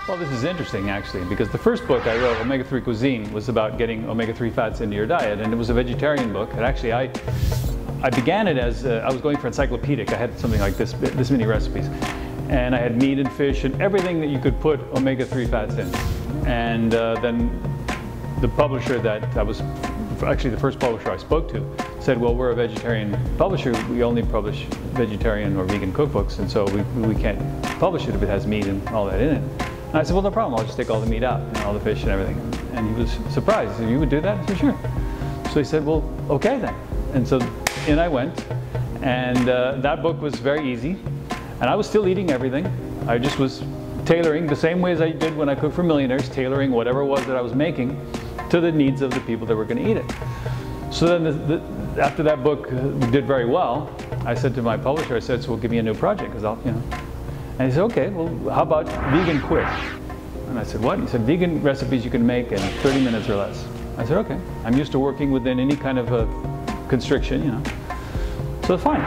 Well, this is interesting actually, because the first book I wrote, Omega-3 Cuisine, was about getting omega-3 fats into your diet, and it was a vegetarian book. And actually, I began it as I was going for encyclopedic. I had something like this many recipes, and I had meat and fish and everything that you could put omega-3 fats in. And then the publisher that I was actually the first publisher I spoke to said, well, we're a vegetarian publisher. We only publish vegetarian or vegan cookbooks, and so we can't publish it if it has meat and all that in it. And I said, well, no problem. I'll just take all the meat out and all the fish and everything. And he was surprised. He said, you would do that? I said, sure. So he said, well, okay then. And so in I went, and that book was very easy. And I was still eating everything. I just was tailoring the same way as I did when I cooked for millionaires, tailoring whatever it was that I was making to the needs of the people that were going to eat it. So then after that book did very well, I said to my publisher, I said, so we'll give me a new project, because I'll, you know. And he said, okay, well, how about vegan quick? And I said, what? He said, vegan recipes you can make in 30 minutes or less. I said, okay. I'm used to working within any kind of a constriction, you know. So fine.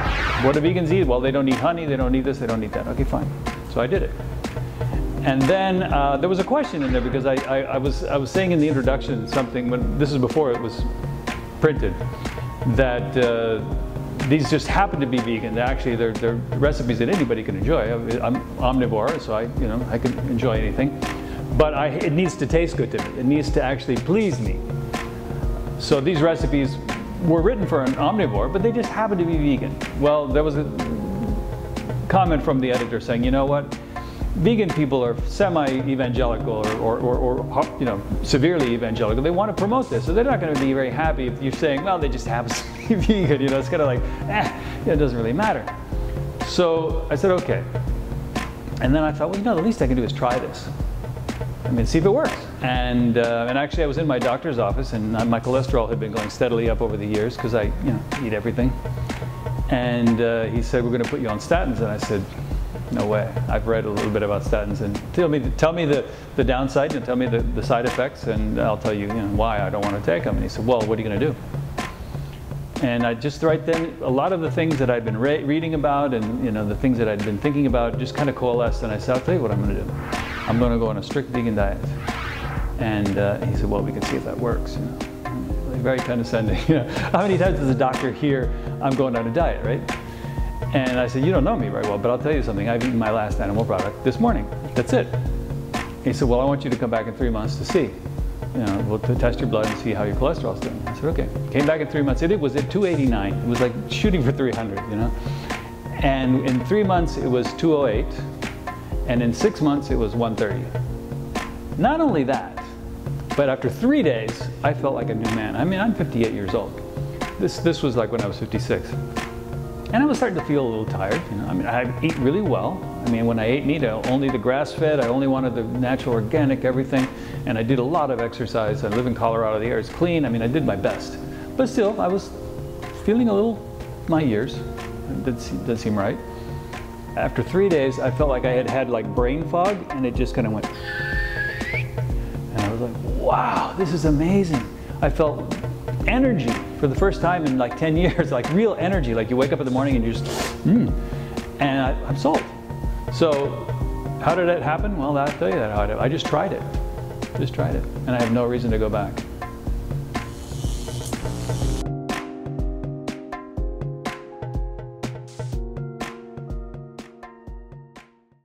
What do vegans eat? Well, they don't eat honey, they don't eat this, they don't eat that. Okay, fine. So I did it. And then there was a question in there, because I was saying in the introduction something, when this is before it was printed, that these just happen to be vegan. Actually, they're recipes that anybody can enjoy. I'm omnivore, so I can enjoy anything. But it needs to taste good to me. It needs to actually please me. So these recipes were written for an omnivore, but they just happen to be vegan. Well, there was a comment from the editor saying, you know what? Vegan people are semi-evangelical or you know, severely evangelical. They want to promote this, so they're not going to be very happy if you're saying, well, they just happen to be vegan. You know, it's kind of like, it doesn't really matter. So I said, okay. And then I thought, well, you know, the least I can do is try this. I mean, see if it works. And actually, I was in my doctor's office, and my cholesterol had been going steadily up over the years because I, you know, eat everything. And he said, we're going to put you on statins. And I said, no way. I've read a little bit about statins, and tell me the downside, and tell me the side effects, and I'll tell you, why I don't want to take them. And he said, well, what are you going to do? And I just right then, a lot of the things that I'd been reading about, and the things that I'd been thinking about, just kind of coalesced. And I said, I'll tell you what I'm going to do. I'm going to go on a strict vegan diet. And he said, well, we can see if that works. Very condescending. How many times does a doctor hear I'm going on a diet, right? And I said, you don't know me very well, but I'll tell you something. I've eaten my last animal product this morning. That's it. He said, well, I want you to come back in 3 months to see. We'll test your blood and see how your cholesterol's doing. I said, okay. Came back in 3 months. It was at 289. It was like shooting for 300, And in 3 months, it was 208. And in 6 months, it was 130. Not only that, but after 3 days, I felt like a new man. I mean, I'm 58 years old. This was like when I was 56. And I was starting to feel a little tired. I mean, I eat really well. I mean, when I ate meat, only the grass-fed. I only wanted the natural, organic, everything. And I did a lot of exercise. I live in Colorado. The air is clean. I mean, I did my best. But still, I was feeling a little my years. It did seem right. After 3 days, I felt like I had like brain fog, and it just kind of went. And I was like, wow, this is amazing. I felt energy for the first time in like 10 years, like real energy. Like you wake up in the morning and you just, and I'm sold. So how did it happen? Well, I'll tell you that how I just tried it. And I have no reason to go back.